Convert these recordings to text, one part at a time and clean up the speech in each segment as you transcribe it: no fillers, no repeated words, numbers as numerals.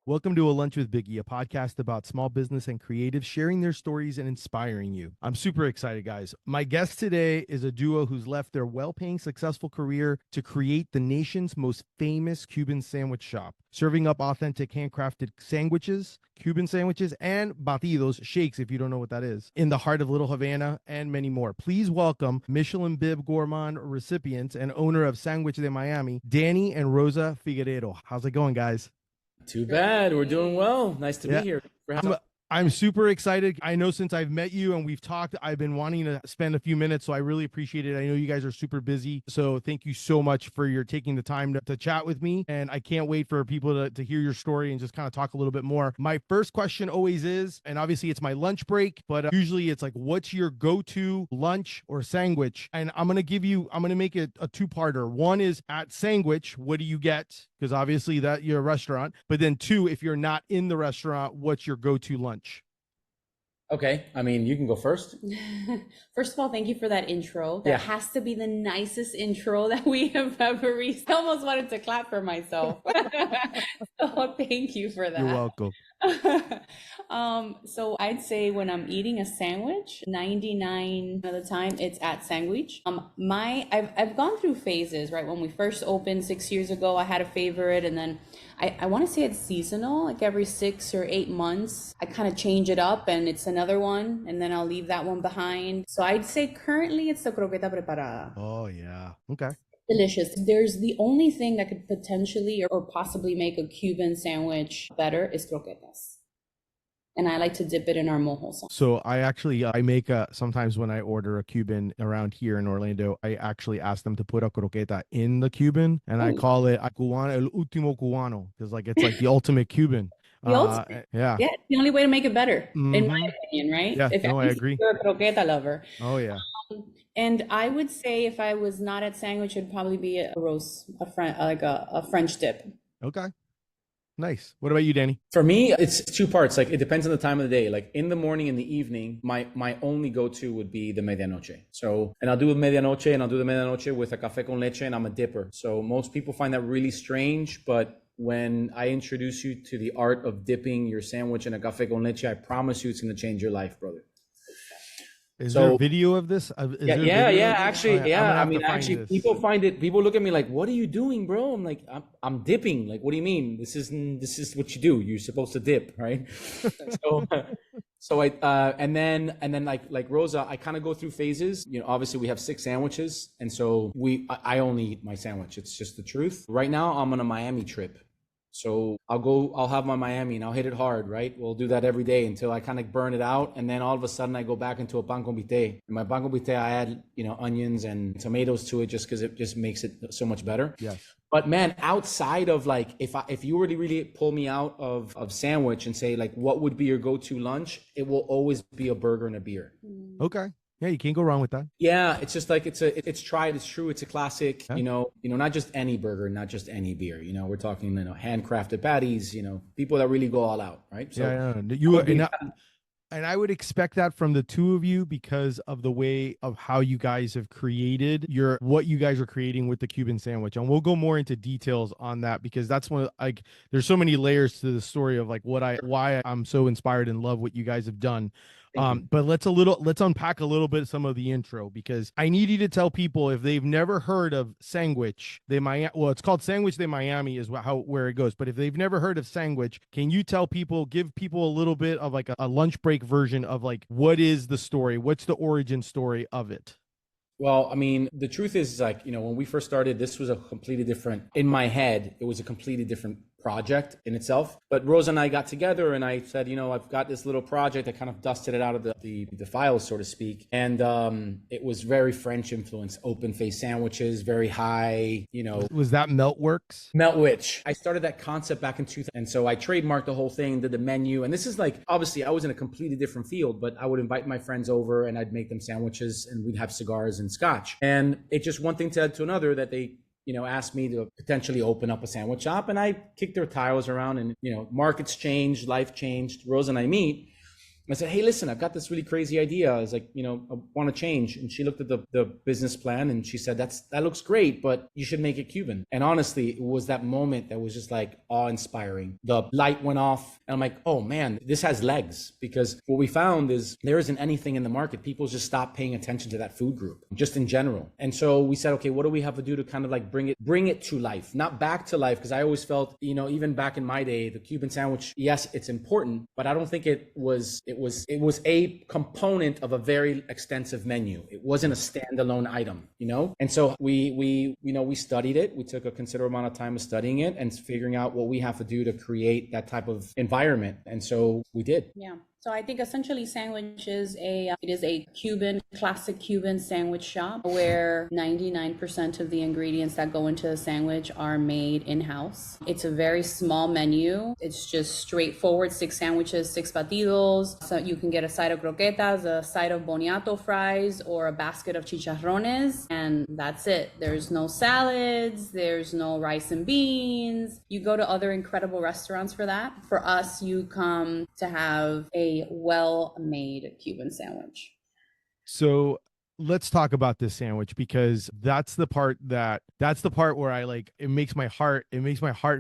Welcome to A Lunch with Biggie, a podcast about small business and creatives sharing their stories and inspiring you. I'm super excited, guys. My guest today is a duo who's left their well-paying, successful career to create the nation's most famous Cuban sandwich shop, serving up authentic handcrafted sandwiches, Cuban sandwiches, and batidos, shakes, if you don't know what that is, in the heart of Little Havana, and many more. Please welcome Michelin Bib Gourmand recipients and owner of Sanguich de Miami, Danny and Rosa Figueredo. How's it going, guys? Too bad. We're doing well. Nice to be here. I'm super excited. I know since I've met you and we've talked, I've been wanting to spend a few minutes, so I really appreciate it. I know you guys are super busy, so thank you so much for your taking the time to chat with me, and I can't wait for people to hear your story and just kind of talk a little bit more. My first question always is, and obviously it's my lunch break, but usually it's like, what's your go-to lunch or sandwich? And I'm going to make it a two-parter. One is at Sanguich, what do you get? Because obviously that you're a restaurant, but then two, if you're not in the restaurant, what's your go-to lunch? Okay. I mean, you can go first. First of all, thank you for that intro. That has to be the nicest intro that we have ever received. I almost wanted to clap for myself. So thank you for that. You're welcome. So I'd say when I'm eating a sandwich, 99% of the time it's at Sanguich. I've gone through phases, right? When we first opened 6 years ago, I had a favorite, and then I want to say it's seasonal, like every 6 or 8 months, I kind of change it up and it's another one, and then I'll leave that one behind. So I'd say currently it's the croqueta preparada. Oh yeah. Okay. Delicious. There's the only thing that could potentially or possibly make a Cuban sandwich better is croquetas. And I like to dip it in our mojo sauce. So I make sometimes when I order a Cuban around here in Orlando, I actually ask them to put a croqueta in the Cuban, and I call it cubano, el último cubano, because it's like the ultimate Cuban. Yeah, it's the only way to make it better, in my opinion, right? Yeah, I agree. You're a croqueta lover. Oh yeah. And I would say if I was not at Sanguich, it'd probably be a roast, a French dip. Okay. Nice. What about you, Danny? For me, it's two parts. Like, it depends on the time of the day. Like, in the morning and the evening, my only go-to would be the medianoche. So, and I'll do the medianoche with a café con leche, and I'm a dipper. So most people find that really strange, but when I introduce you to the art of dipping your sandwich in a café con leche, I promise you it's going to change your life, brother. Is there a video of this? Actually, I mean, people look at me like, what are you doing, bro? I'm like, I'm dipping. Like, what do you mean? This is what you do. You're supposed to dip, right? So and then like Rosa, I kind of go through phases. You know, obviously we have 6 sandwiches, and so I only eat my sandwich. It's just the truth. Right now I'm on a Miami trip. So I'll have my Miami and I'll hit it hard, right? We'll do that every day until I kind of burn it out. And then all of a sudden I go back into a pan con vite. And my pan con vite, I add, onions and tomatoes to it just because it just makes it so much better. Yeah. But man, outside of like, if you were to really pull me out of sandwich and say like, what would be your go-to lunch? It will always be a burger and a beer. Okay. Yeah, you can't go wrong with that. Yeah, it's just like it's tried, it's true, it's a classic. Yeah. Not just any burger, not just any beer. We're talking handcrafted patties. People that really go all out, right? So and I would expect that from the two of you because of the way of how you guys have created what you guys are creating with the Cuban sandwich. And we'll go more into details on that because that's there's so many layers to the story of like why I'm so inspired and love what you guys have done. But let's unpack a little bit some of the intro, because I need you to tell people if they've never heard of Sanguich de Miami. Well, it's called Sanguich de Miami is where it goes. But if they've never heard of Sanguich, can you give people a little bit of like a lunch break version of like, what is the story? What's the origin story of it? Well, I mean, the truth is like, when we first started, this was in my head, it was a completely different project in itself. But Rosa and I got together and I said, I've got this little project. I kind of dusted it out of the files, so to speak. And it was very French influenced, open face sandwiches, very high, Was that Meltworks? Meltwich. I started that concept back in 2000. And so I trademarked the whole thing, did the menu. And this is like, obviously I was in a completely different field, but I would invite my friends over and I'd make them sandwiches and we'd have cigars and scotch. And it just one thing led to another that they asked me to potentially open up a sandwich shop, and I kicked their tires around and, markets changed, life changed, Rosa and I meet. I said, hey, listen, I've got this really crazy idea. I was like, I want to change. And she looked at the business plan and she said, that looks great, but you should make it Cuban. And honestly, it was that moment that was just like awe-inspiring. The light went off and I'm like, oh man, this has legs, because what we found is there isn't anything in the market. People just stopped paying attention to that food group, just in general. And so we said, okay, what do we have to do to kind of like bring it to life, not back to life? Because I always felt, even back in my day, the Cuban sandwich, yes, it's important, but I don't think it was a component of a very extensive menu. It wasn't a standalone item, And so we studied it. We took a considerable amount of time of studying it and figuring out what we have to do to create that type of environment. And so we did. Yeah. So I think essentially Sanguich is a classic Cuban sandwich shop where 99% of the ingredients that go into a sandwich are made in-house. It's a very small menu. It's just straightforward, 6 sandwiches, 6 batidos. So you can get a side of croquetas, a side of boniato fries, or a basket of chicharrones, and that's it. There's no salads, there's no rice and beans. You go to other incredible restaurants for that. For us, you come to have a well-made Cuban sandwich. So let's talk about this sandwich, because that's the part where I like, it makes my heart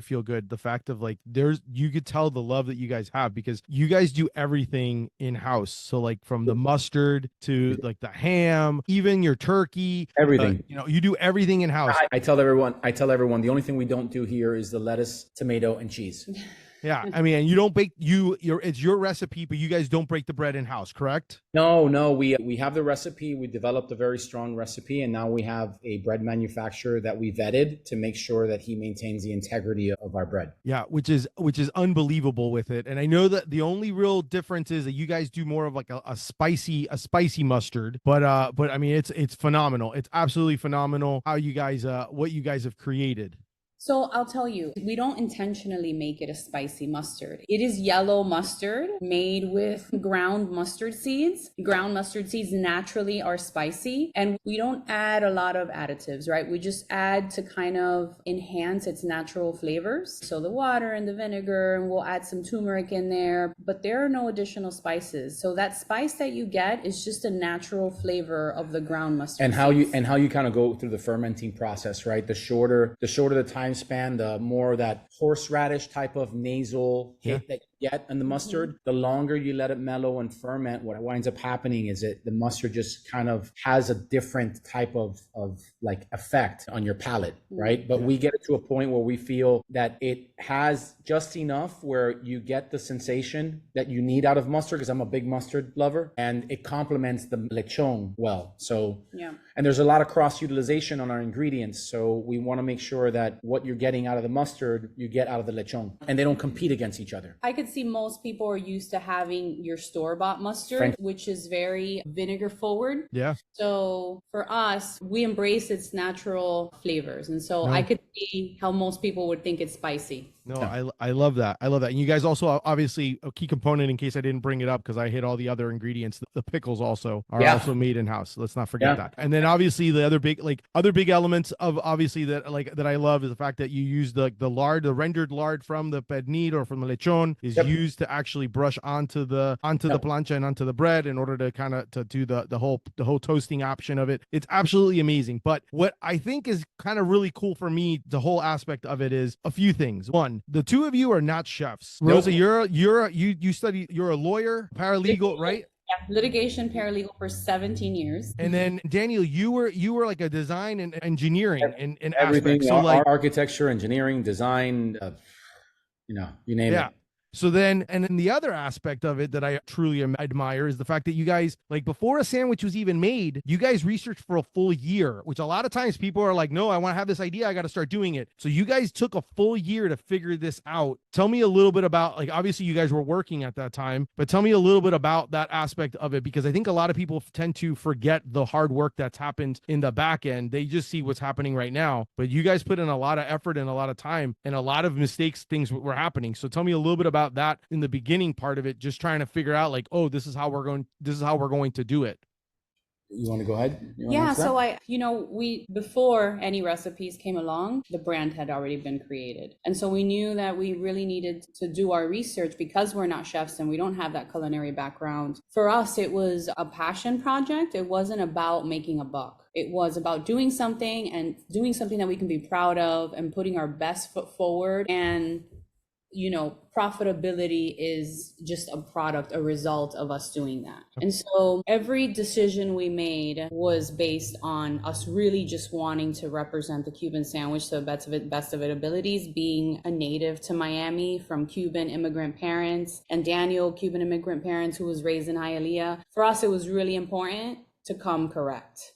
feel good. The fact of like, you could tell the love that you guys have, because you guys do everything in-house. So like from the mustard to like the ham, even your turkey, everything, you do everything in-house. I tell everyone, the only thing we don't do here is the lettuce, tomato, and cheese. Yeah, I mean, and you don't bake. It's your recipe, but you guys don't break the bread in house, correct? No, we have the recipe. We developed a very strong recipe, and now we have a bread manufacturer that we vetted to make sure that he maintains the integrity of our bread. Yeah, which is unbelievable with it. And I know that the only real difference is that you guys do more of like a spicy mustard, but I mean, it's phenomenal. It's absolutely phenomenal how you guys what you guys have created. So I'll tell you, we don't intentionally make it a spicy mustard. It is yellow mustard made with ground mustard seeds. Ground mustard seeds naturally are spicy, and we don't add a lot of additives, right? We just add to kind of enhance its natural flavors. So the water and the vinegar, and we'll add some turmeric in there, but there are no additional spices. So that spice that you get is just a natural flavor of the ground mustard and seeds. how you kind of go through the fermenting process, right? The shorter the time span, the more that horseradish type of nasal hit that you get in the mustard, the longer you let it mellow and ferment, what winds up happening is the mustard just kind of has a different type of like effect on your palate, right? But we get it to a point where we feel that it has just enough where you get the sensation that you need out of mustard, because I'm a big mustard lover, and it complements the lechon well. So and there's a lot of cross utilization on our ingredients, so we want to make sure that what you're getting out of the mustard, you get out of the lechon, and they don't compete against each other. I could see most people are used to having your store-bought mustard, which is very vinegar forward. Yeah. So for us, we embrace its natural flavors. And so I could see how most people would think it's spicy. No, I love that. I love that. And you guys also, obviously, a key component, in case I didn't bring it up, because I hit all the other ingredients, the pickles also are also made in house. Let's not forget that. And then obviously the other big elements of obviously that I love is the fact that you use the lard, the rendered lard from the pernil or from the lechon is used to actually brush onto the plancha and onto the bread in order to kind of to do the whole toasting option of it. It's absolutely amazing. But what I think is kind of really cool for me, the whole aspect of it, is a few things. One, the two of you are not chefs. Rosa, you study, you're a lawyer, paralegal, right? Yeah, litigation paralegal for 17 years. And then Daniel, you were like a design and engineering and everything, aspects. So like architecture, engineering, design, you name it. So then, and then the other aspect of it that I truly admire is the fact that you guys, like before a sandwich was even made, you guys researched for a full year, which a lot of times people are like, no, I want to have this idea, I got to start doing it. So you guys took a full year to figure this out. Tell me a little bit about, like, obviously you guys were working at that time, but tell me a little bit about that aspect of it, because I think a lot of people tend to forget the hard work that's happened in the back end. They just see what's happening right now, but you guys put in a lot of effort and a lot of time and a lot of mistakes, things were happening. So tell me a little bit about that in the beginning part of it, just trying to figure out like, oh, this is how we're going to do it. You want to go ahead? Yeah, so before any recipes came along, the brand had already been created. And so we knew that we really needed to do our research because we're not chefs and we don't have that culinary background. For us, it was a passion project. It wasn't about making a buck. It was about doing something that we can be proud of and putting our best foot forward. And profitability is just a result of us doing that. And so every decision we made was based on us really just wanting to represent the Cuban sandwich to the best of its abilities, being a native to Miami from Cuban immigrant parents, and Daniel, Cuban immigrant parents, who was raised in Hialeah. For us, it was really important to come correct.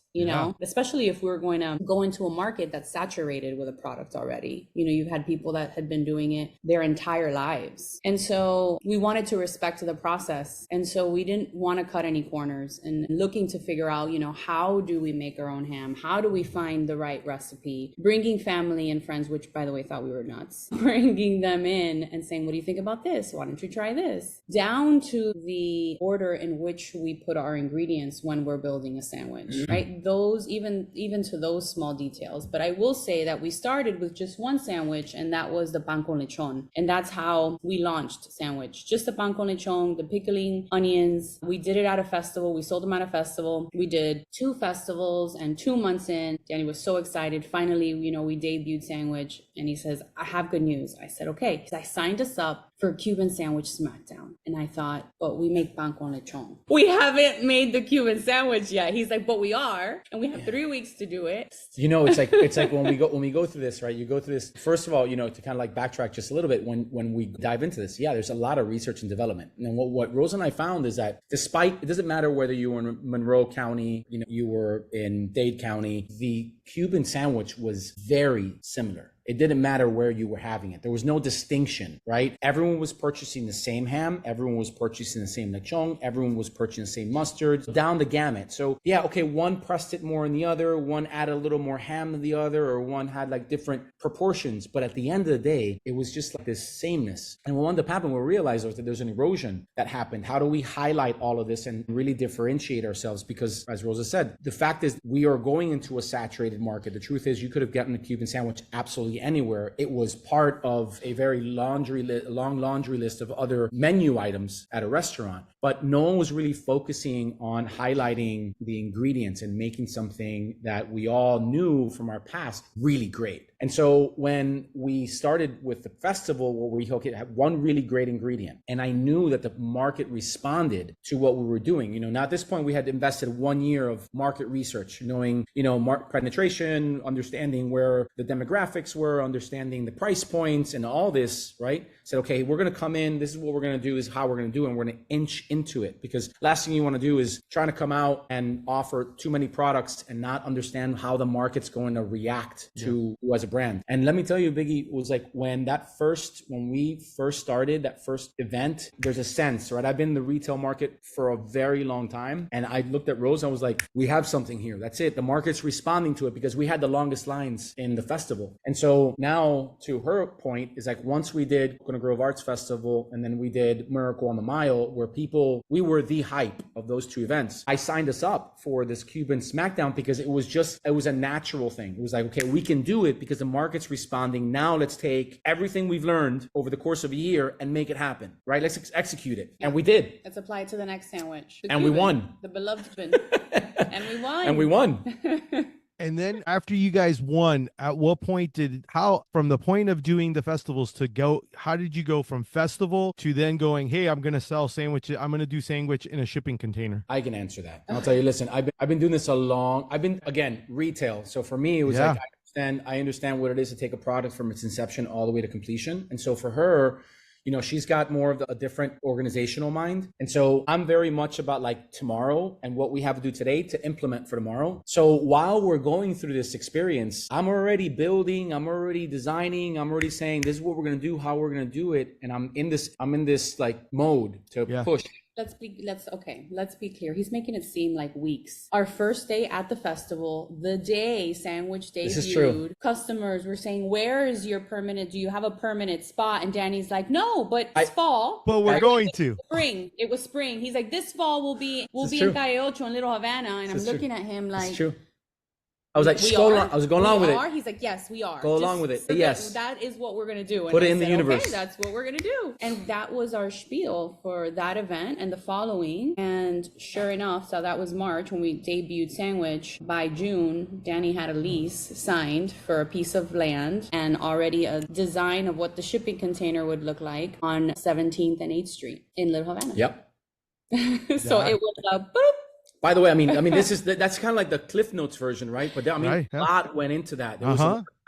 Especially if we're going to go into a market that's saturated with a product already. You've had people that had been doing it their entire lives. And so we wanted to respect the process. And so we didn't want to cut any corners and looking to figure out, how do we make our own ham? How do we find the right recipe? Bringing family and friends, which by the way, thought we were nuts, bringing them in and saying, what do you think about this? Why don't you try this? Down to the order in which we put our ingredients when we're building a sandwich, right? Those even to those small details. But I will say that we started with just one sandwich, and that was the pan con lechon. And that's how we launched sandwich. Just the pan con lechon, the pickling onions. We did it at a festival. We sold them at a festival. We did 2 festivals, and 2 months in, Danny was so excited. Finally, we debuted sandwich, and he says, I have good news. I said, okay, because I signed us up for Cuban Sandwich Smackdown. And I thought, but we make pan con lechon. We haven't made the Cuban sandwich yet. He's like, but we are, and we have 3 weeks to do it. It's like when we go through this, right? You go through this, first of all, to kind of like backtrack just a little bit when we dive into this. Yeah, there's a lot of research and development. And what Rosa and I found is that it doesn't matter whether you were in Monroe County, you were in Dade County, the Cuban sandwich was very similar. It didn't matter where you were having it. There was no distinction, right? Everyone was purchasing the same ham. Everyone was purchasing the same lechon. Everyone was purchasing the same mustard, down the gamut. So yeah, okay, one pressed it more than the other. One added a little more ham than the other, or one had like different proportions. But at the end of the day, it was just like this sameness. And what ended up happening, we realized was that there's an erosion that happened. How do we highlight all of this and really differentiate ourselves? Because as Rosa said, the fact is we are going into a saturated market. The truth is you could have gotten a Cuban sandwich absolutely anywhere. It was part of a very long laundry list of other menu items at a restaurant, but no one was really focusing on highlighting the ingredients and making something that we all knew from our past really great. And so when we started with the festival, where we had one really great ingredient, and I knew that the market responded to what we were doing. Now at this point we had invested 1 year of market research, knowing, market penetration, understanding where the demographics were, understanding the price points and all this, right? Said, okay, we're going to come in. This is what we're going to do, this is how we're going to do it. And we're going to inch into it, because last thing you want to do is trying to come out and offer too many products and not understand how the market's going to react to you as a brand. And let me tell you, Biggie, it was like when we first started that first event, there's a sense, right? I've been in the retail market for a very long time. And I looked at Rosa, I was like, we have something here. That's it. The market's responding to it, because we had the longest lines in the festival. And so now, to her point, is like once we did Coconut Grove Arts Festival, and then we did Miracle on the Mile, where we were the hype of those 2 events. I signed us up for this Cuban Smackdown because it was a natural thing. It was like, okay, we can do it because the market's responding. Now let's take everything we've learned over the course of a year and make it happen, right? Let's execute it. And we did. Let's apply it to the next sandwich. And Cuban, we won. The beloved Cuban. And we won. And we won. And then after you guys won, at what point from the point of doing the festivals how did you go from festival to then going, hey, I'm going to sell sandwiches. I'm going to do sandwich in a shipping container? I can answer that. I'll tell you, listen, I've been doing this again, retail. So for me, it was like, I understand what it is to take a product from its inception all the way to completion. And so for her, she's got more of a different organizational mind. And so I'm very much about like tomorrow and what we have to do today to implement for tomorrow. So while we're going through this experience, I'm already building, I'm already designing, I'm already saying, this is what we're going to do, how we're going to do it. And I'm in this like mode to push. let's be clear. He's making it seem like weeks. Our first day at the festival, the day Sanguich debuted, customers were saying, "Where is your permanent? Do you have a permanent spot?" And Danny's like, "No, but it's fall. But we're going to spring. It was spring." He's like, "This fall we'll be in Calle Ocho in Little Havana," and I'm looking at him like, "It's true." I was like, I was going along with it. He's like, "Yes, we are. Go along with it." Yes. That is what we're going to do. And put it in the universe. Okay, that's what we're going to do. And that was our spiel for that event and the following. And sure enough, so that was March when we debuted Sanguich. By June, Danny had a lease signed for a piece of land and already a design of what the shipping container would look like on 17th and 8th Street in Little Havana. Yep. So it was a boop. By the way, I mean, that's kind of like the Cliff Notes version, right? But a lot went into that. There was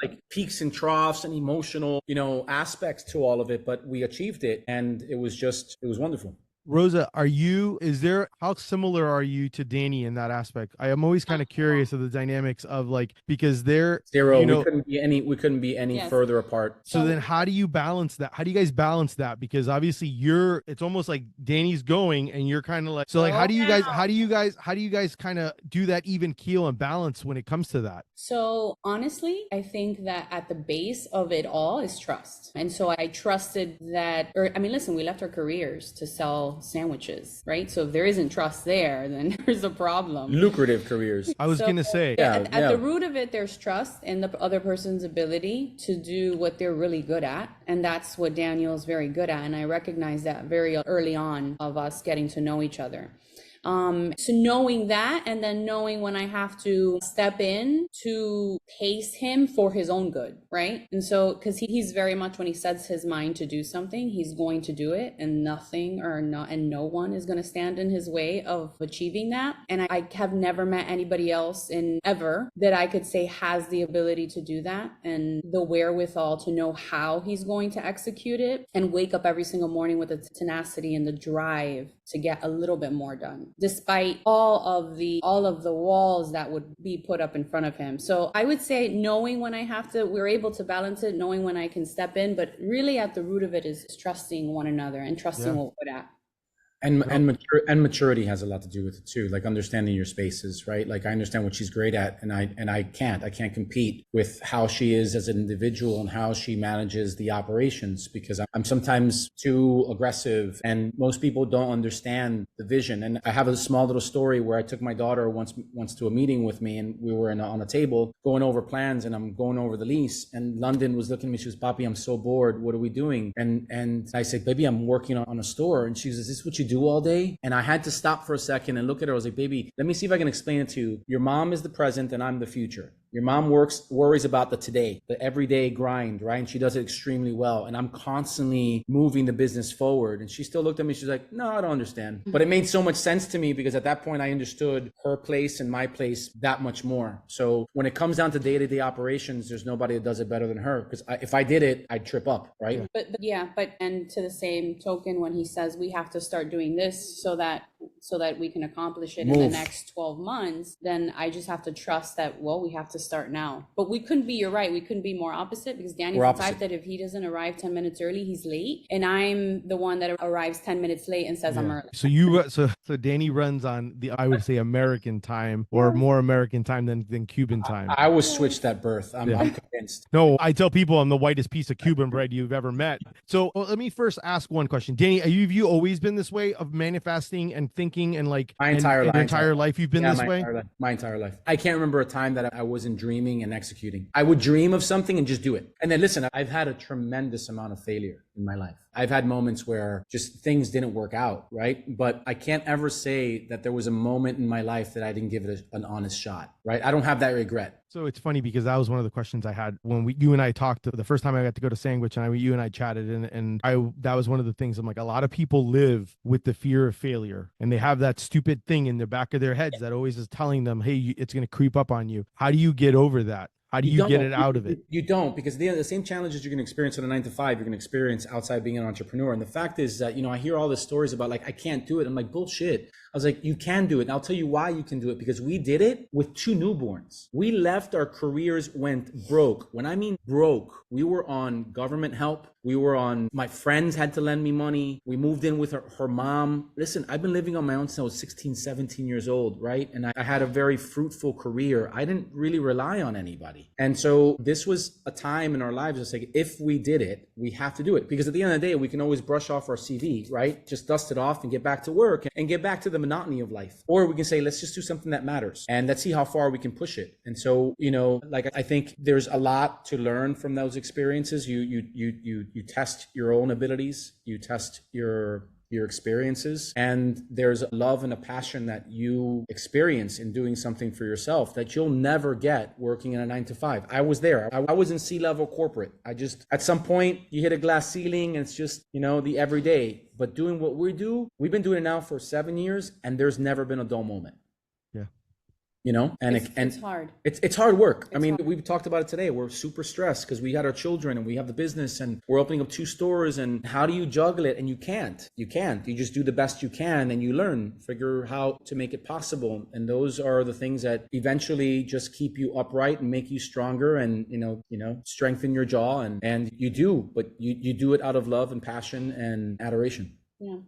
like peaks and troughs and emotional, aspects to all of it. But we achieved it, and it was wonderful. Rosa, how similar are you to Danny in that aspect? I am always kind of curious of the dynamics of because they're zero. We couldn't be any further apart. So then how do you balance that? How do you guys balance that? Because obviously it's almost like Danny's going and you're kind of like, so like, how do you guys kind of do that even keel and balance when it comes to that? So honestly, I think that at the base of it all is trust. And so I trusted that, listen, we left our careers to sell sandwiches, right? So if there isn't trust there, then there's a problem. Lucrative careers. I was gonna say, at the root of it, there's trust in the other person's ability to do what they're really good at, and that's what Daniel's very good at. And I recognize that very early on of us getting to know each other. So knowing that, and then knowing when I have to step in to pace him for his own good, right? And so, because he's very much, when he sets his mind to do something, he's going to do it, and no one is going to stand in his way of achieving that. And I have never met anybody else ever that I could say has the ability to do that and the wherewithal to know how he's going to execute it and wake up every single morning with the tenacity and the drive to get a little bit more done, despite all of the walls that would be put up in front of him. So I would say knowing when we're able to balance it, knowing when I can step in, but really at the root of it is trusting one another and trusting what we're at. And maturity has a lot to do with it too, like understanding your spaces, right? Like I understand what she's great at, and I can't compete with how she is as an individual and how she manages the operations, because I'm sometimes too aggressive, and most people don't understand the vision. And I have a small little story where I took my daughter once to a meeting with me, and we were on a table going over plans, and I'm going over the lease, and London was looking at me. She was, "Papi, I'm so bored. What are we doing?" And I said, "Baby, I'm working on a store." And she was, "Is this what you do all day?" And I had to stop for a second and look at her. I was like, "Baby, let me see if I can explain it to you. Your mom is the present and I'm the future. Your mom worries about the today, the everyday grind, right? And she does it extremely well. And I'm constantly moving the business forward." And she still looked at me. She's like, "No, I don't understand." But it made so much sense to me, because at that point I understood her place and my place that much more. So when it comes down to day-to-day operations, there's nobody that does it better than her, because if I did it, I'd trip up, right? But and to the same token, when he says we have to start doing this so that we can accomplish it in the next 12 months, then I just have to trust that, we have to start now. But we couldn't be, you're right, we couldn't be more opposite, because Danny's the type that if he doesn't arrive 10 minutes early, he's late. And I'm the one that arrives 10 minutes late and says I'm early. So so Danny runs on I would say American time, or more American time than Cuban time. I was switched at birth. I'm convinced. No, I tell people I'm the whitest piece of Cuban bread you've ever met. So let me first ask one question. Danny, have you always been this way of manifesting and thinking, and like my entire life you've been this way? My entire life. I can't remember a time that I wasn't dreaming and executing. I would dream of something and just do it. And then listen, I've had a tremendous amount of failure in my life. I've had moments where just things didn't work out, right? But I can't ever say that there was a moment in my life that I didn't give it an honest shot, right? I don't have that regret. So it's funny, because that was one of the questions I had when you and I talked the first time I got to go to Sanguich, and you and I chatted, and that was one of the things. I'm like, a lot of people live with the fear of failure, and they have that stupid thing in the back of their heads that always is telling them, hey, it's going to creep up on you. How do you get over that? How do you get it out of it? You don't, because the same challenges you're going to experience on a 9 to 5, you're going to experience outside being an entrepreneur. And the fact is that, I hear all the stories about like, I can't do it. I'm like, bullshit. I was like, you can do it. And I'll tell you why you can do it, because we did it with 2 newborns. We left our careers, went broke. When I mean broke, we were on government help. We were on, my friends had to lend me money. We moved in with her mom. Listen, I've been living on my own since I was 16, 17 years old, right? And I had a very fruitful career. I didn't really rely on anybody. And so this was a time in our lives, it's like, if we did it, we have to do it. Because at the end of the day, we can always brush off our CV, right? Just dust it off and get back to work and get back to the monotony of life. Or we can say, let's just do something that matters and let's see how far we can push it. And so, you know, like, I think there's a lot to learn from those experiences. You test your own abilities, you test your experiences, and there's a love and a passion that you experience in doing something for yourself that you'll never get working in a 9 to 5. I was there. I was in C-level corporate. I just, at some point you hit a glass ceiling and it's just, you know, the everyday. But doing what we do, we've been doing it now for 7 years, and there's never been a dull moment. Yeah. You know, and it's hard. It's hard work. I mean, we've talked about it today. We're super stressed because we got our children and we have the business and we're opening up 2 stores. And how do you juggle it? And you can't. You just do the best you can and you learn, figure how to make it possible. And those are the things that eventually just keep you upright and make you stronger and, you know, strengthen your jaw. And you do, but you do it out of love and passion and adoration. Yeah.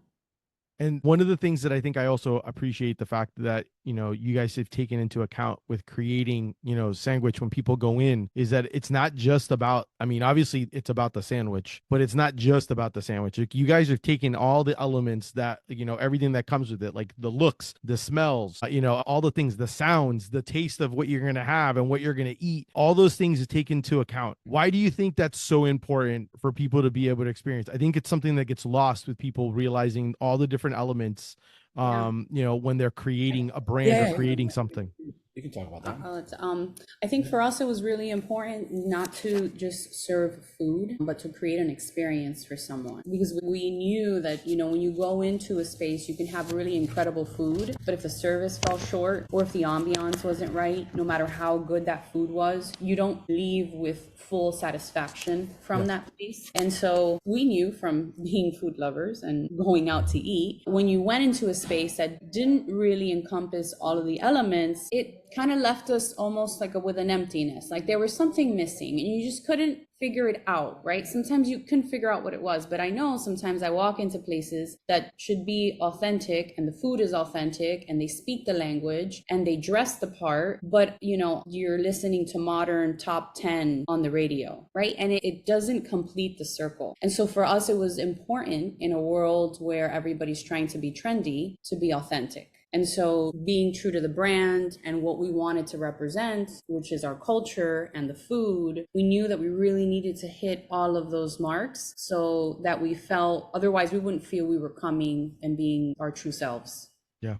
And one of the things that I think I also appreciate the fact that, you know, you guys have taken into account with creating, you know, Sanguich when people go in is that it's not just about, I mean, obviously it's about the sandwich, but it's not just about the sandwich. You guys have taken all the elements that, you know, everything that comes with it, like the looks, the smells, you know, all the things, the sounds, the taste of what you're going to have and what you're going to eat, all those things are taken into account. Why do you think that's so important for people to be able to experience? I think it's something that gets lost with people realizing all the different elements, you know, when they're creating a brand or creating something. You can talk about that. I think for us, it was really important not to just serve food, but to create an experience for someone. Because we knew that, you know, when you go into a space, you can have really incredible food, but if the service fell short or if the ambiance wasn't right, no matter how good that food was, you don't leave with full satisfaction from that place. And so we knew from being food lovers and going out to eat, when you went into a space that didn't really encompass all of the elements, it kind of left us almost like with an emptiness, like there was something missing and you just couldn't figure it out, right? Sometimes you couldn't figure out what it was, but I know sometimes I walk into places that should be authentic and the food is authentic and they speak the language and they dress the part, but you know, you're listening to modern top 10 on the radio, right? And it doesn't complete the circle. And so for us, it was important in a world where everybody's trying to be trendy to be authentic. And so being true to the brand and what we wanted to represent, which is our culture and the food, we knew that we really needed to hit all of those marks so that we felt, otherwise we wouldn't feel we were coming and being our true selves. Yeah.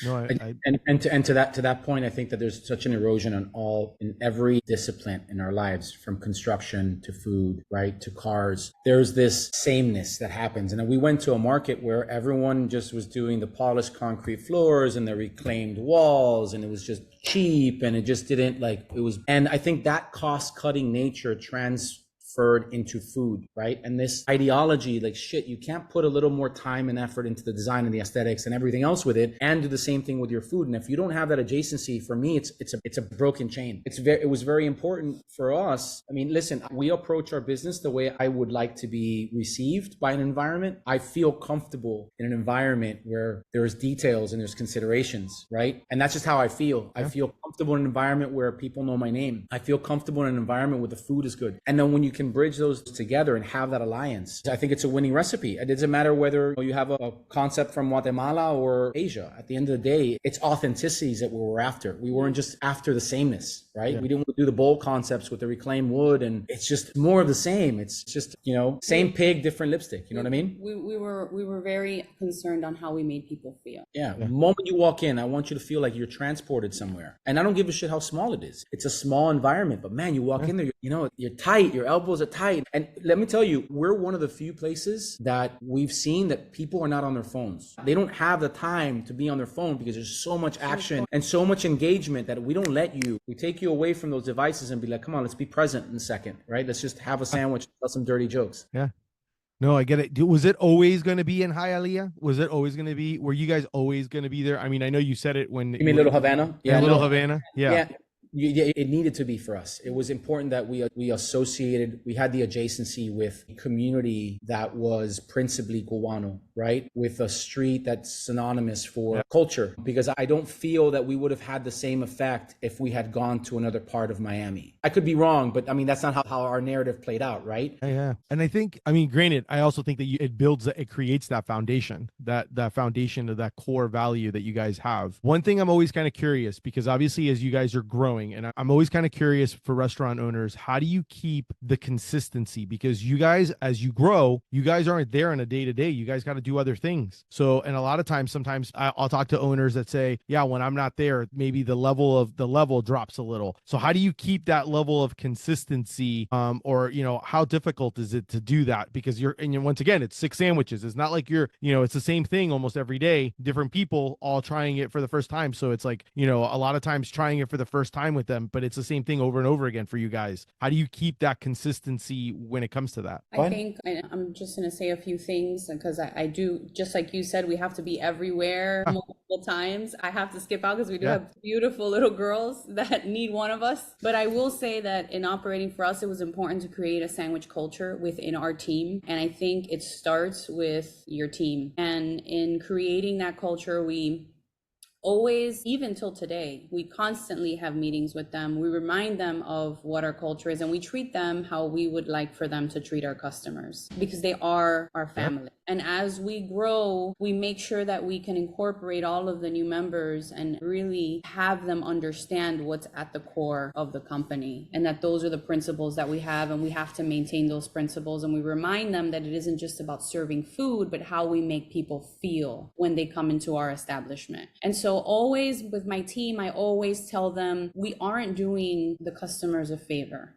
No, to that point, I think that there's such an erosion in every discipline in our lives, from construction to food, right, to cars. There's this sameness that happens. And we went to a market where everyone just was doing the polished concrete floors and the reclaimed walls, and it was just cheap, and it just didn't and I think that cost-cutting nature transferred into food, right? And this ideology, like, shit, you can't put a little more time and effort into the design and the aesthetics and everything else with it and do the same thing with your food. And if you don't have that adjacency, for me, it's a broken chain. It was very important for us. I mean, listen, we approach our business the way I would like to be received by an environment. I feel comfortable in an environment where there's details and there's considerations, right? And that's just how I feel. I feel comfortable in an environment where people know my name. I feel comfortable in an environment where the food is good. And then when you can bridge those together and have that alliance, I think it's a winning recipe. It doesn't matter whether you have a concept from Guatemala or Asia. At the end of the day, it's authenticities that we were after. We weren't just after the sameness, right? We didn't do the bowl concepts with the reclaimed wood, and it's just more of the same. It's just, you know, same pig, different lipstick. You know what I mean? We were very concerned on how we made people feel. Yeah. The moment you walk in, I want you to feel like you're transported somewhere. And I don't give a shit how small it is. It's a small environment, but man, you walk in there, you know, you're tight, your elbows are tight. And let me tell you, we're one of the few places that we've seen that people are not on their phones. They don't have the time to be on their phone because there's so much action and so much engagement that we don't we take you away from those devices and be like, come on, let's be present in a second, right? Let's just have a sandwich, tell some dirty jokes. Yeah. No, I get it. Was it always going to be in Hialeah? Was it always going to be? Were you guys always going to be there? I mean, I know you said it when you mean Little Havana? Yeah, Little Havana. Yeah. Yeah, it needed to be for us. It was important that we had the adjacency with a community that was principally Cubano, right? With a street that's synonymous for culture, because I don't feel that we would have had the same effect if we had gone to another part of Miami. I could be wrong, but I mean, that's not how our narrative played out, right? Yeah. And I think, I mean, granted, I also think that it creates that foundation, that foundation of that core value that you guys have. One thing I'm always kind of curious, because obviously as you guys are growing, and I'm always kind of curious for restaurant owners, how do you keep the consistency? Because you guys, as you grow, you guys aren't there on a day-to-day. You guys got to do other things. So, and a lot of times, sometimes I'll talk to owners that say, yeah, when I'm not there, maybe the level drops a little. So how do you keep that level of consistency? Or, how difficult is it to do that? Because once again, it's 6 sandwiches. It's not like it's the same thing almost every day, different people all trying it for the first time. So it's like, a lot of times trying it for the first time with them, but it's the same thing over and over again for you guys. How do you keep that consistency when it comes to that? I think I'm just going to say a few things, because I do, just like you said, we have to be everywhere multiple times. I have to skip out because we do have beautiful little girls that need one of us. But I will say that in operating for us, it was important to create a sandwich culture within our team. And I think it starts with your team. And in creating that culture, we always, even till today, we constantly have meetings with them. We remind them of what our culture is, and we treat them how we would like for them to treat our customers, because they are our family. And as we grow, we make sure that we can incorporate all of the new members and really have them understand what's at the core of the company, and that those are the principles that we have, and we have to maintain those principles. And we remind them that it isn't just about serving food, but how we make people feel when they come into our establishment. And so always with my team, I always tell them, we aren't doing the customers a favor.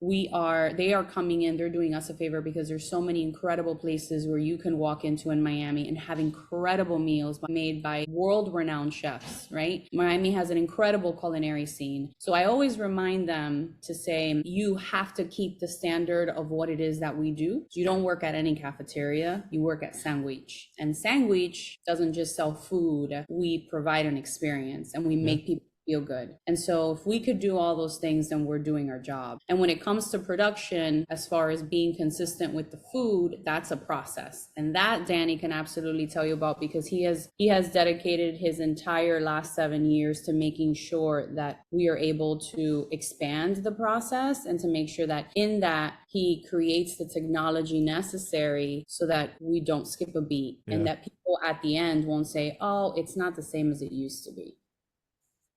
They are coming in, they're doing us a favor, because there's so many incredible places where you can walk into in Miami and have incredible meals made by world-renowned chefs, right? Miami has an incredible culinary scene. So I always remind them to say, you have to keep the standard of what it is that we do. So you don't work at any cafeteria, you work at Sanguich. And Sanguich doesn't just sell food, we provide an experience, and we make people feel good. And so if we could do all those things, then we're doing our job. And when it comes to production, as far as being consistent with the food, that's a process. And that Danny can absolutely tell you about, because he has dedicated his entire last 7 years to making sure that we are able to expand the process, and to make sure that in that he creates the technology necessary so that we don't skip a beat, and that people at the end won't say, oh, it's not the same as it used to be.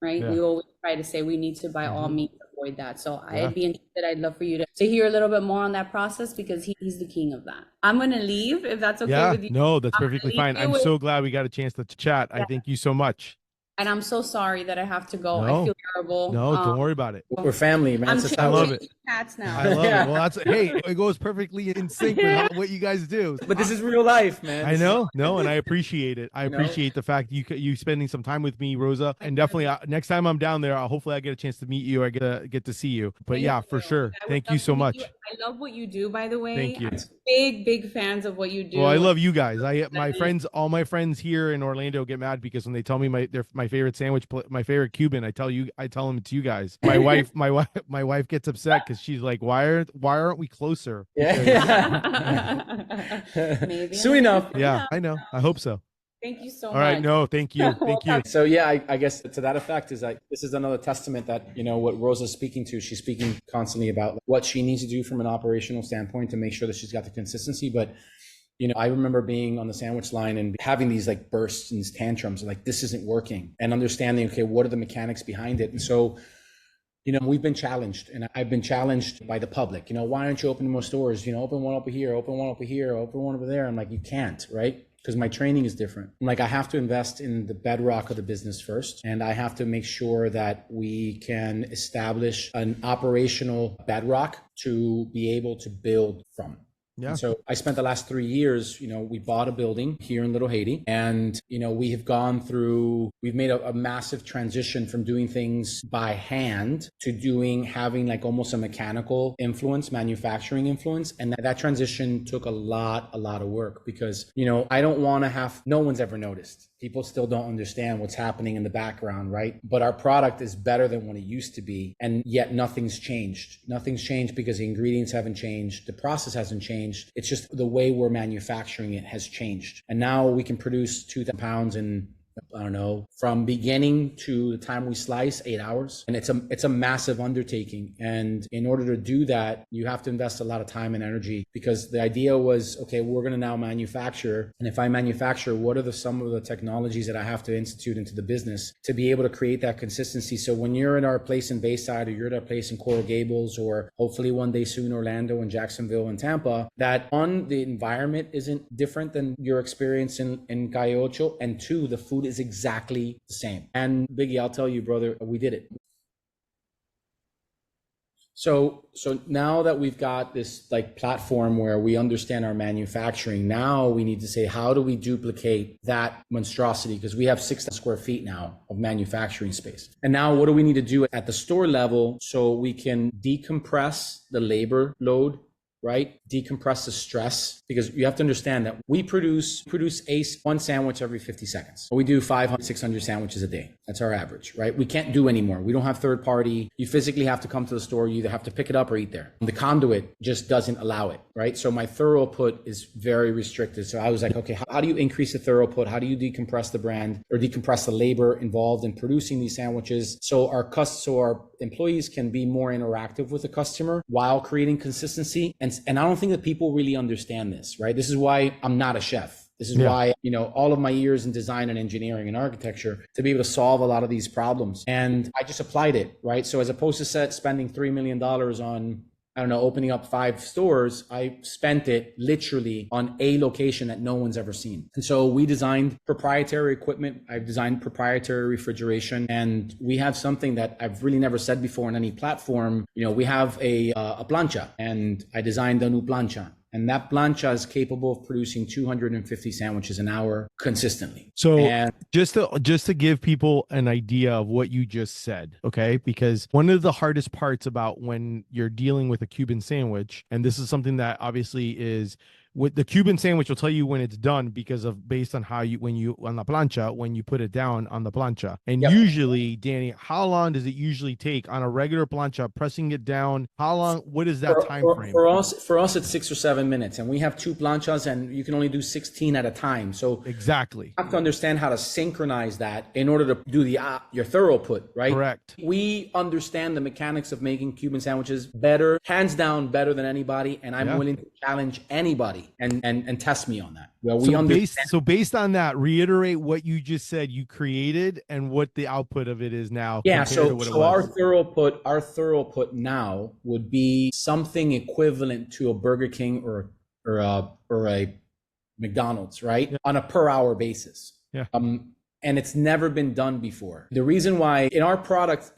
Right? We always try to say we need to, by all means, avoid that. So I'd be interested. I'd love for you to hear a little bit more on that process, because he's the king of that. I'm going to leave, if that's okay with you. No, that's perfectly fine. I'm so glad we got a chance to chat. I thank you so much. And I'm so sorry that I have to go. No. I feel terrible. No, don't worry about it. We're family, man. I love it. Cats now. I love it. Well, it goes perfectly in sync with what you guys do. But this is real life, man. I know. No, and I appreciate it. I appreciate the fact you spending some time with me, Rosa. And definitely next time I'm down there, hopefully I get a chance to meet you. I get to see you. But yeah, for sure. Thank you so much. I love what you do, by the way. Thank you. I'm big fans of what you do. Well, I love you guys. All my friends here in Orlando get mad because when they tell me my favorite sandwich, my favorite Cuban, I tell them it's you guys. My wife gets upset because she's like, why aren't we closer? Maybe. Soon enough. Yeah, I know. I hope so. Thank you so much. All right. No, thank you. Thank you. So yeah, I guess to that effect is like, this is another testament that, what Rosa's speaking to, she's speaking constantly about what she needs to do from an operational standpoint to make sure that she's got the consistency. But, I remember being on the sandwich line and having these like bursts and these tantrums, like this isn't working, and understanding, okay, what are the mechanics behind it? And so, we've been challenged, and I've been challenged by the public. Why aren't you opening more stores? Open one over here, open one over here, open one over there. I'm like, you can't, right? Because my training is different. I'm like, I have to invest in the bedrock of the business first, and I have to make sure that we can establish an operational bedrock to be able to build from. Yeah. And so I spent the last 3 years, we bought a building here in Little Haiti, and, we have gone through, we've made a massive transition from doing things by hand to having like almost a mechanical influence, manufacturing influence. And that transition took a lot of work because, I don't want to no one's ever noticed. People still don't understand what's happening in the background, right? But our product is better than what it used to be. And yet nothing's changed. Nothing's changed because the ingredients haven't changed. The process hasn't changed. It's just the way we're manufacturing it has changed. And now we can produce 2,000 pounds in, I don't know, from beginning to the time we slice, 8 hours. And it's a massive undertaking. And in order to do that, you have to invest a lot of time and energy, because the idea was, okay, we're going to now manufacture. And if I manufacture, what are some of the technologies that I have to institute into the business to be able to create that consistency? So when you're in our place in Bayside, or you're at our place in Coral Gables, or hopefully one day soon, Orlando and Jacksonville and Tampa, that the environment isn't different than your experience in Calle Ocho, and 2, the food is exactly the same. And Biggie, I'll tell you, brother, we did it. So now that we've got this like platform where we understand our manufacturing, now we need to say, how do we duplicate that monstrosity? Because we have 6,000 square feet now of manufacturing space. And now what do we need to do at the store level so we can decompress the labor load, right? Decompress the stress, because you have to understand that we produce one sandwich every 50 seconds. We do 500, 600 sandwiches a day. That's our average, right? We can't do anymore. We don't have third party. You physically have to come to the store. You either have to pick it up or eat there. The conduit just doesn't allow it, right? So my throughput is very restricted. So I was like, okay, how do you increase the throughput? How do you decompress the brand or decompress the labor involved in producing these sandwiches so our employees can be more interactive with the customer while creating consistency? And I don't think that people really understand this, right? This is why I'm not a chef. This is why, all of my years in design and engineering and architecture to be able to solve a lot of these problems. And I just applied it, right? So as opposed to spending $3 million on, I don't know, opening up 5 stores, I spent it literally on a location that no one's ever seen. And so we designed proprietary equipment. I've designed proprietary refrigeration, and we have something that I've really never said before on any platform. We have a plancha, and I designed a new plancha. And that plancha is capable of producing 250 sandwiches an hour consistently. So just to give people an idea of what you just said, okay? Because one of the hardest parts about when you're dealing with a Cuban sandwich, and this is something that obviously is with the Cuban sandwich will tell you when it's done based on how when you put it down on the plancha. And usually, Danny, how long does it usually take on a regular plancha, pressing it down? How long, what is that time frame? For us, it's 6 or 7 minutes, and we have 2 planchas, and you can only do 16 at a time. So exactly, you have to understand how to synchronize that in order to do your throughput, right? Correct. We understand the mechanics of making Cuban sandwiches better, hands down better than anybody, and I'm willing to challenge anybody and test me on that. Well, based on that, reiterate what you just said you created and what the output of it is now. Yeah, so our throughput now would be something equivalent to a Burger King or a McDonald's, right? On a per hour basis. Yeah. And it's never been done before. The reason why in our product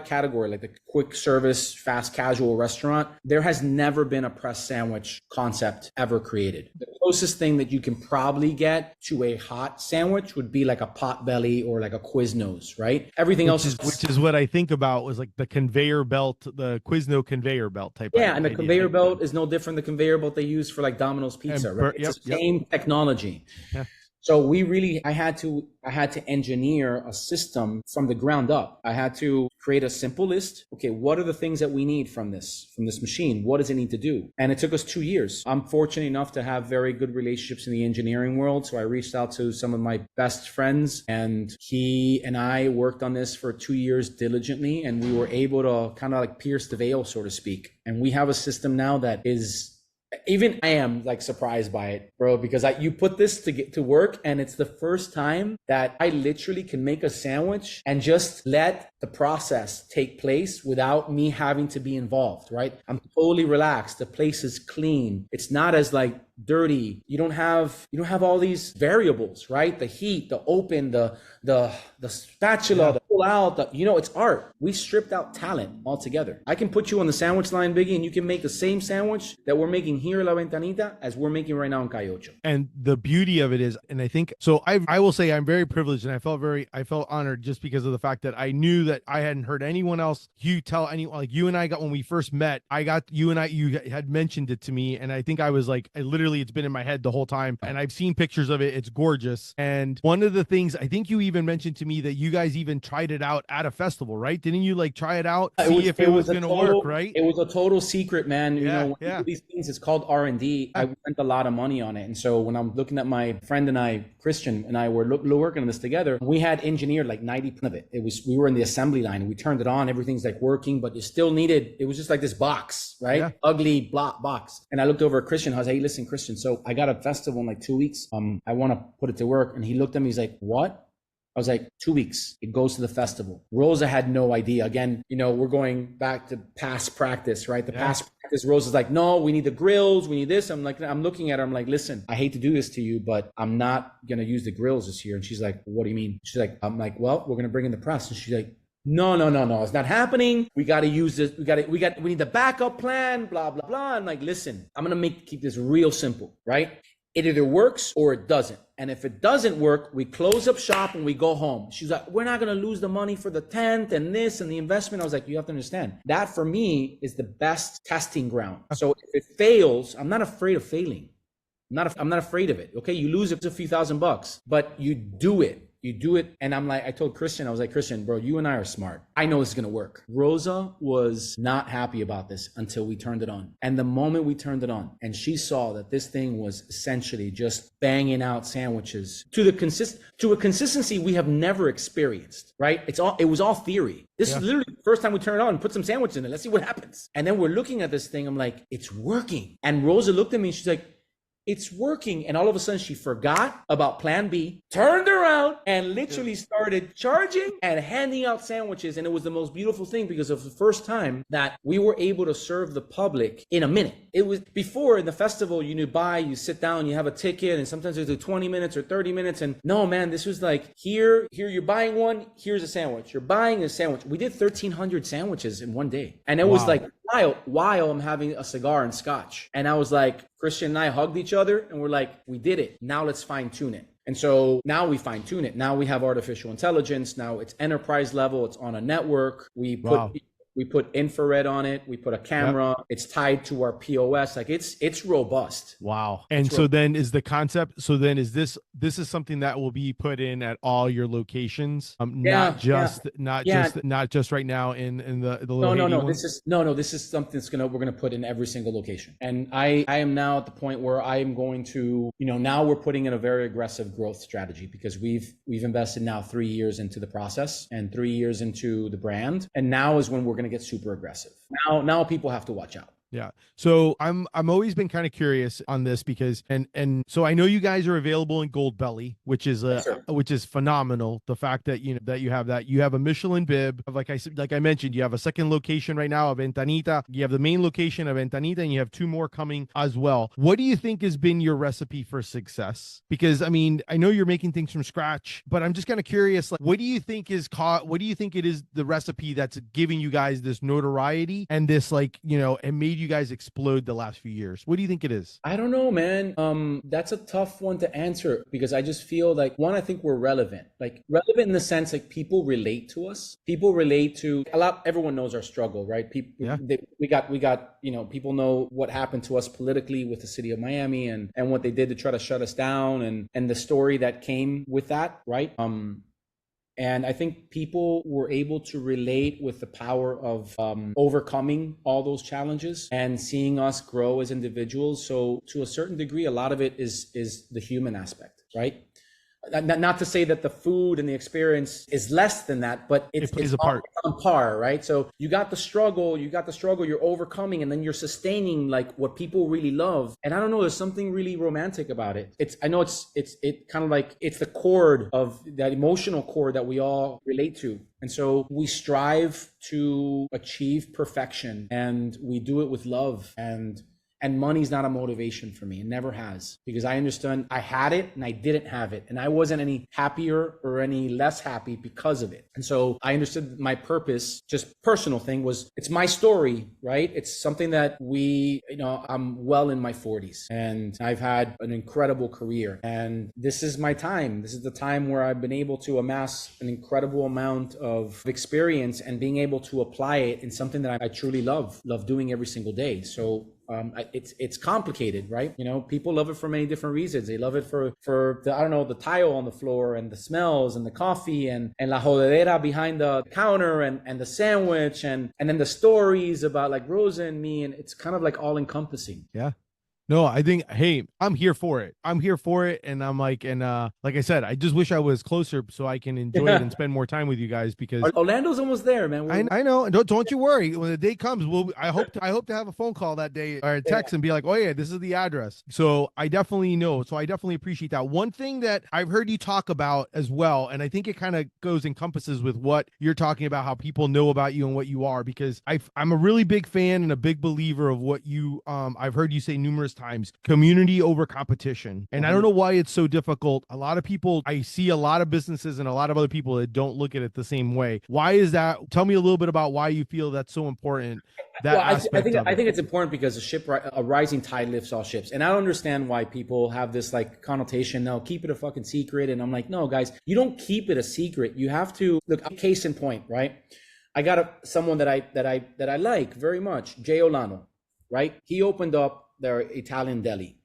category, like the quick service, fast casual restaurant, there has never been a pressed sandwich concept ever created. The closest thing that you can probably get to a hot sandwich would be like a Potbelly or like a Quiznos, right? Everything else which is what I think about was like the conveyor belt, the Quizno conveyor belt type. Yeah, and the conveyor belt is no different than the conveyor belt they use for like Domino's Pizza, right? It's the same technology. Yeah. So I had to engineer a system from the ground up. I had to create a simple list. Okay, what are the things that we need from this machine? What does it need to do? And it took us 2 years. I'm fortunate enough to have very good relationships in the engineering world. So I reached out to some of my best friends, and he and I worked on this for 2 years diligently, and we were able to kind of like pierce the veil, so to speak. And we have a system now that is, even I am like surprised by it, bro, because you put this to work, and it's the first time that I literally can make a sandwich and just let the process take place without me having to be involved, right? I'm totally relaxed. The place is clean. It's not as like dirty. You don't have all these variables, right? The heat, the open, the spatula, the pull out, it's art. We stripped out talent altogether. I can put you on the sandwich line, Biggie, and you can make the same sandwich that we're making here in La Ventanita as we're making right now in Cayocho. And the beauty of it is, and I think, so I will say I'm very privileged, and I felt honored just because of the fact that I knew that I hadn't heard anyone else, you tell anyone, like you and I got, when we first met, you had mentioned it to me, and I think I was like, it's been in my head the whole time, and I've seen pictures of it. It's gorgeous. And one of the things, I think you even mentioned to me that you guys even tried it out at a festival, right? Didn't you like try it out, see if it was going to work, right? It was a total secret, man. When you do these things, it's called R&D. I spent a lot of money on it. And so when I'm looking at my friend and I, Christian and I were working on this together, we had engineered like 90% of it. We were in the assembly line and we turned it on. Everything's like working, but it still needed, it was just like this box, right? Yeah. Ugly box. And I looked over at Christian. I was like, hey, listen, Christian, so I got a festival in like 2 weeks. I want to put it to work. And he looked at me, he's like, what? I was like, 2 weeks, it goes to the festival. Rosa had no idea. Again, we're going back to past practice, right? Past practice, Rosa's like, no, we need the grills, we need this. I'm looking at her, I'm like, listen, I hate to do this to you, but I'm not going to use the grills this year. And she's like, what do you mean? She's like, I'm like, well, we're going to bring in the press. And she's like, no, it's not happening. We got to use this. We need the backup plan, blah, blah, blah. I'm like, listen, I'm going to keep this real simple, right? It either works or it doesn't. And if it doesn't work, we close up shop and we go home. She's like, we're not going to lose the money for the tent and this and the investment. I was like, you have to understand that for me is the best testing ground. So if it fails, I'm not afraid of failing. I'm not afraid of it. Okay. You lose it, it's a few $1,000, but you do it. And I'm like, I told Christian, I was like, Christian, bro, you and I are smart. I know this is going to work. Rosa was not happy about this until we turned it on. And the moment we turned it on and she saw that this thing was essentially just banging out sandwiches to a consistency we have never experienced, right? It was all theory. This is literally the first time we turn it on and put some sandwiches in it. Let's see what happens. And then we're looking at this thing. I'm like, it's working. And Rosa looked at me and she's like, it's working. And all of a sudden she forgot about plan B, turned around and literally started charging and handing out sandwiches. And it was the most beautiful thing because it was the first time that we were able to serve the public in a minute. It was before in the festival, you sit down, you have a ticket, and sometimes they do 20 minutes or 30 minutes. And no, man, this was like, here you're buying one, here's a sandwich. You're buying a sandwich. We did 1,300 sandwiches in one day. And it was like, while I'm having a cigar and scotch. And I was like, Christian and I hugged each other and we're like, we did it. Now let's fine tune it. And so now we fine tune it. Now we have artificial intelligence. Now it's enterprise level. It's on a network. We put infrared on it. We put a camera. Yep. It's tied to our POS. Like it's robust. Wow. And so then is the concept. So then is this is something that will be put in at all your locations? Not just right now in the little no. This is something that's we're gonna put in every single location. And I am now at the point where I am going to, now we're putting in a very aggressive growth strategy because we've invested now 3 years into the process and 3 years into the brand. And now is when we're going to get super aggressive. Now people have to watch out. Yeah. So I'm always been kind of curious on this because and so I know you guys are available in Gold Belly, which is phenomenal. The fact that you have a Michelin bib, like I mentioned, you have a second location right now of Ventanita. You have the main location of Ventanita, and you have 2 more coming as well. What do you think has been your recipe for success? Because I mean, I know you're making things from scratch, but I'm just kind of curious. Like, what do you think it is the recipe that's giving you guys this notoriety and this and made you guys explode the last few years? What do you think it is? I don't know, man. That's a tough one to answer because I just feel like, one, I think we're relevant in the sense like people relate to us. People relate to everyone knows our struggle, right? We got people know what happened to us politically with the city of Miami and what they did to try to shut us down and the story that came with that, right? And I think people were able to relate with the power of overcoming all those challenges and seeing us grow as individuals. So to a certain degree, a lot of it is the human aspect, right? Not to say that the food and the experience is less than that, but it plays a part on par, right? So you got the struggle, you're overcoming, and then you're sustaining like what people really love. And I don't know, there's something really romantic about it. I know it's kind of like it's the cord of that emotional cord that we all relate to. And so we strive to achieve perfection, and we do it with love, and money's not a motivation for me. It never has, because I understand I had it and I didn't have it. And I wasn't any happier or any less happy because of it. And so I understood my purpose, just personal thing, was it's my story, right? It's something that I'm well in my 40s and I've had an incredible career. And this is my time. This is the time where I've been able to amass an incredible amount of experience and being able to apply it in something that I truly love doing every single day. So it's complicated, right? People love it for many different reasons. They love it for the tile on the floor and the smells and the coffee and la jodedera behind the counter and the sandwich and then the stories about like Rosa and me, and it's kind of like all encompassing. Yeah. No, I think, hey, I'm here for it. And I'm like, like I said, I just wish I was closer so I can enjoy it and spend more time with you guys, because Orlando's almost there, man. I know. Don't you worry. When the day comes, I hope to have a phone call that day or a text and be like, oh yeah, this is the address. So I definitely know. So I definitely appreciate that. One thing that I've heard you talk about as well, and I think it kind of encompasses with what you're talking about, how people know about you and what you are, because I'm a really big fan and a big believer of what you, I've heard you say numerous times, community over competition. And I don't know why it's so difficult. A lot of people, I see a lot of businesses and a lot of other people that don't look at it the same way. Why is that? Tell me a little bit about why you feel that's so important. I think it's important because a rising tide lifts all ships. And I don't understand why people have this like connotation, no, keep it a fucking secret. And I'm like, no, guys, you don't keep it a secret. You have to look, case in point, right? I got someone that I like very much, Jay Olano, right? He opened up their Italian deli.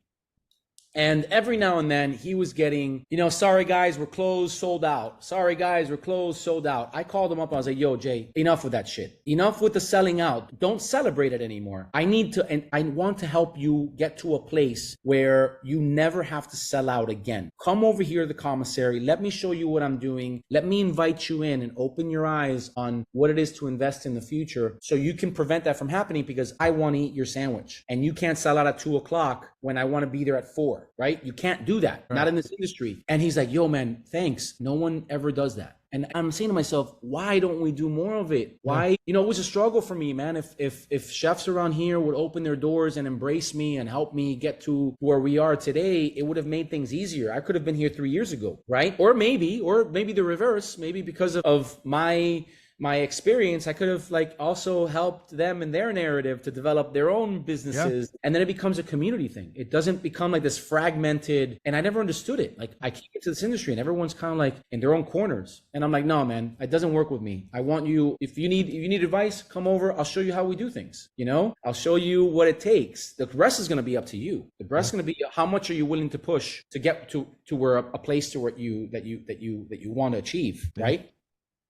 And every now and then he was getting, sorry guys, we're closed, sold out. Sorry guys, we're closed, sold out. I called him up. I was like, yo, Jay, enough with that shit. Enough with the selling out. Don't celebrate it anymore. And I want to help you get to a place where you never have to sell out again. Come over here to the commissary. Let me show you what I'm doing. Let me invite you in and open your eyes on what it is to invest in the future so you can prevent that from happening, because I want to eat your sandwich and you can't sell out at 2:00 when I want to be there at 4. Right? You can't do that. Right. Not in this industry. And he's like, yo, man, thanks. No one ever does that. And I'm saying to myself, why don't we do more of it? Why? It was a struggle for me, man. If chefs around here would open their doors and embrace me and help me get to where we are today, it would have made things easier. I could have been here 3 years ago, right? Or maybe the reverse, maybe because of my experience, I could have also helped them in their narrative to develop their own businesses. Yeah. And then it becomes a community thing. It doesn't become like this fragmented, and I never understood it. Like I came into this industry and everyone's kind of like in their own corners. And I'm like, no, man, it doesn't work with me. I want you, if you need advice, come over. I'll show you how we do things. I'll show you what it takes. The rest is going to be up to you. The rest is going to be how much are you willing to push to get to where a place to what you want to achieve. Yeah. Right.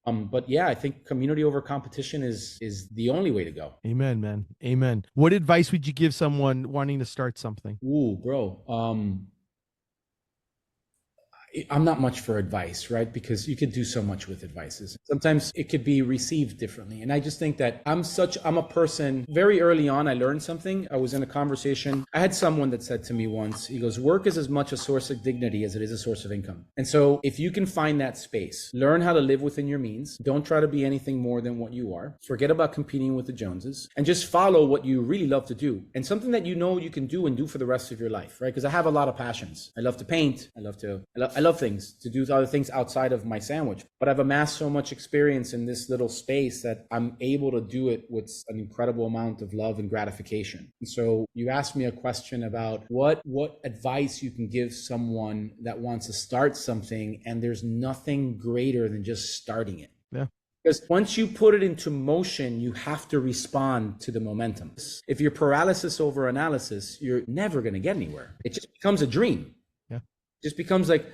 But yeah, I think community over competition is the only way to go. Amen, man. Amen. What advice would you give someone wanting to start something? Ooh, bro. I'm not much for advice, right? Because you could do so much with advices. Sometimes it could be received differently. And I just think that I'm a person, very early on, I learned something. I was in a conversation. I had someone that said to me once, he goes, work is as much a source of dignity as it is a source of income. And so if you can find that space, learn how to live within your means. Don't try to be anything more than what you are. Forget about competing with the Joneses and just follow what you really love to do. And something that you can do and do for the rest of your life, right? Because I have a lot of passions. I love to paint. I love things, to do other things outside of my sandwich, but I've amassed so much experience in this little space that I'm able to do it with an incredible amount of love and gratification. And so you asked me a question about what advice you can give someone that wants to start something, and there's nothing greater than just starting it. Yeah. Because once you put it into motion, you have to respond to the momentum. If you're paralysis over analysis, you're never going to get anywhere. It just becomes a dream. Yeah. It just becomes like,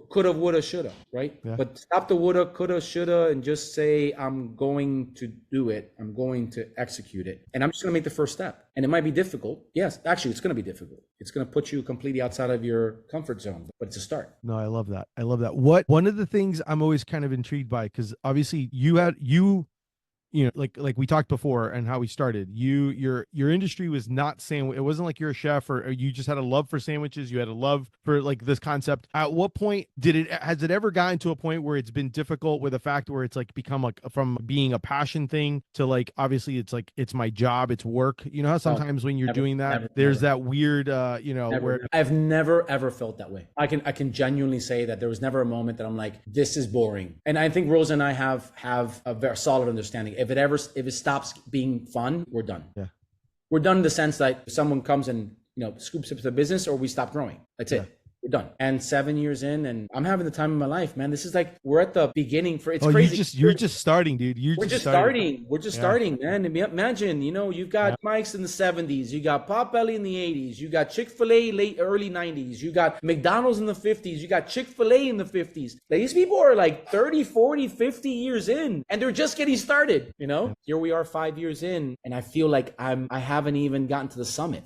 coulda, woulda, shoulda, right? Yeah. But stop the woulda, coulda, shoulda, and just say, I'm going to do it. I'm going to execute it. And I'm just going to make the first step. And it might be difficult. Yes, actually, it's going to be difficult. It's going to put you completely outside of your comfort zone, but it's a start. No, I love that. I love that. One of the things I'm always kind of intrigued by, because obviously you know, like we talked before and how we started, your industry was not sandwich. It wasn't like you're a chef or you just had a love for sandwiches. You had a love for like this concept. At what point has it ever gotten to a point where it's been difficult with the fact where it's like become like from being a passion thing to like, obviously it's like, it's my job, it's work. You know how sometimes when you're doing that, there's that weird, where I've never, ever felt that way. I can genuinely say that there was never a moment that I'm like, this is boring. And I think Rosa and I have a very solid understanding. If it stops being fun, we're done. Yeah. We're done in the sense that someone comes and, scoops up the business, or we stop growing. That's it. We're done. And 7 years in, and I'm having the time of my life, man. This is like, we're at the beginning for, it's crazy. You're just starting, dude. We're just starting. We're just starting, man. And imagine, you've got Mike's in the 70s, you got Potbelly in the 80s, you got Chick-fil-A early 90s, you got McDonald's in the 50s, you got Chick-fil-A in the 50s. Like, these people are like 30, 40, 50 years in, and they're just getting started, Here we are 5 years in, and I feel like I haven't even gotten to the summit.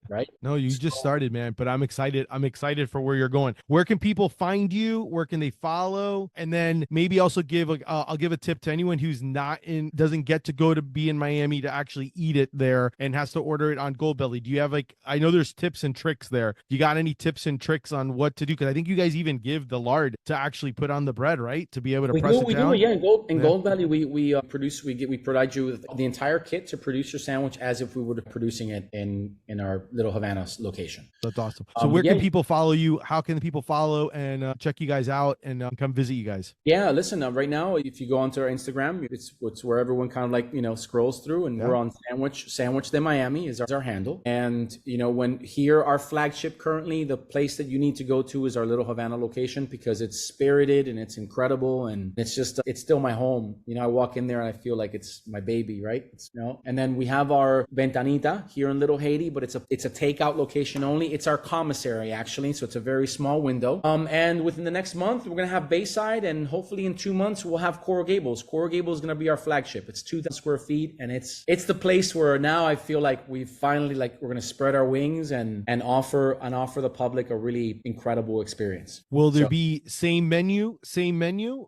Right? No, you just started, man, but I'm excited. I'm excited for where you're going. Where can people find you? Where can they follow? And then maybe also I'll give a tip to anyone who's doesn't get to go to be in Miami to actually eat it there and has to order it on Goldbelly. Do you have I know there's tips and tricks there. You got any tips and tricks on what to do? Because I think you guys even give the lard to actually put on the bread, right? To be able to press it down. Yeah. In Goldbelly, we provide you with the entire kit to produce your sandwich as if we were producing it in our Little Havana location. That's awesome. So where can people follow you? How can people follow and check you guys out and come visit you guys? Yeah, listen, right now, if you go onto our Instagram, it's where everyone kind of like, scrolls through, and we're on Sandwich de Miami is our handle. And, when our flagship currently, the place that you need to go to is our Little Havana location, because it's spirited and it's incredible. And it's just, it's still my home. I walk in there and I feel like it's my baby, right? And then we have our Ventanita here in Little Haiti, but it's a takeout location only. It's our commissary, actually, so it's a very small window. And within the next month, we're gonna have Bayside, and hopefully in 2 months we'll have Coral Gables. Coral Gables is gonna be our flagship. It's 2,000 square feet, and it's the place where now I feel like we finally we're gonna spread our wings and offer the public a really incredible experience. Will there be same menu,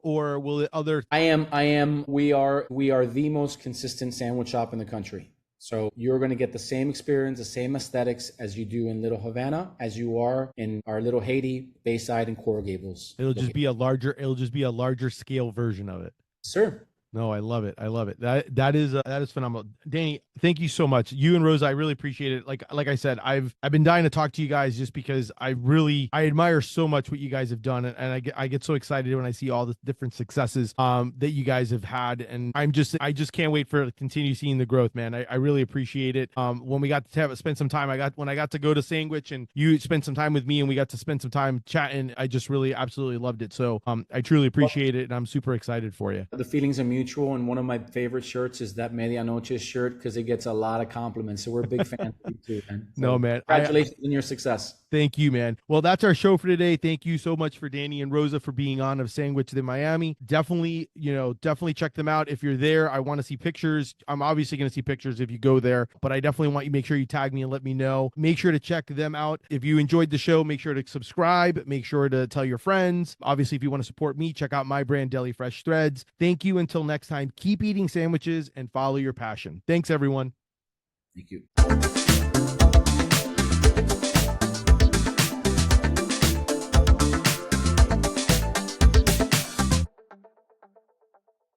or will it other? We are the most consistent sandwich shop in the country. So you're going to get the same experience, the same aesthetics as you do in Little Havana, as you are in our Little Haiti, Bayside, and Coral Gables. It'll just be a larger scale version of it. Sure. No, I love it. That is phenomenal. Danny, thank you so much. You and Rosa, I really appreciate it. Like I said, I've been dying to talk to you guys just because I admire so much what you guys have done, and I get so excited when I see all the different successes that you guys have had, and I just can't wait for continue seeing the growth, man. I really appreciate it. When we got to spend some time, when I got to go to Sanguich and you spent some time with me and we got to spend some time chatting, I just really absolutely loved it. So I truly appreciate it, and I'm super excited for you. The feelings are mutual. And one of my favorite shirts is that Medianoche shirt, because it gets a lot of compliments. So we're big fans of you too, man. So no, man. Congratulations on your success. Thank you, man. Well, that's our show for today. Thank you so much for Danny and Rosa for being on of Sanguich de Miami. Definitely check them out. If you're there, I want to see pictures. I'm obviously going to see pictures if you go there, but I definitely want you to make sure you tag me and let me know. Make sure to check them out. If you enjoyed the show, make sure to subscribe. Make sure to tell your friends. Obviously, if you want to support me, check out my brand, Deli Fresh Threads. Thank you. Until next time, keep eating sandwiches and follow your passion. Thanks, everyone. Thank you.